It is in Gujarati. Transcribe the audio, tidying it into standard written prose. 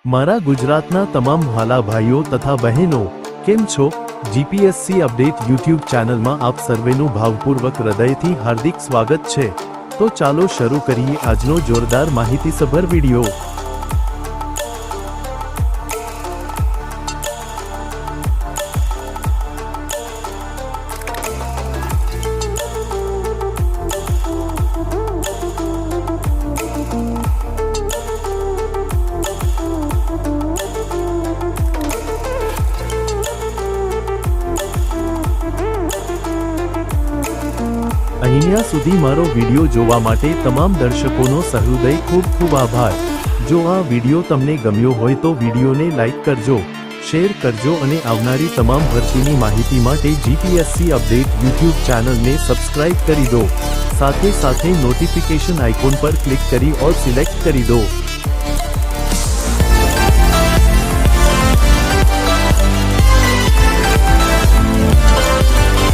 મારા ગુજરાતના તમામ વહાલા ભાઈઓ તથા બહેનો, કેમ છો? જીપીએસસી અપડેટ યુટ્યુબ ચેનલમાં આપ સર્વેનું ભાવપૂર્વક હૃદયથી હાર્દિક સ્વાગત છે। તો ચાલો શરૂ કરીએ આજનો જોરદાર માહિતીસભર વિડિયો। અહીંયા સુધી મારો વિડિયો જોવા માટે તમામ દર્શકોનો સહૃદય ખૂબ ખૂબ આભાર। જો આ વિડિયો તમને ગમ્યો હોય તો વિડિયોને લાઈક કરજો, શેર કરજો અને આવનારી તમામ ભરતીની માહિતી માટે જીપીએસસી અપડેટ યુટ્યુબ ચેનલને સબસ્ક્રાઇબ કરી દો। સાથે સાથે નોટિફિકેશન આઇકોન પર ક્લિક કરી ઓલ સિલેક્ટ કરી દો।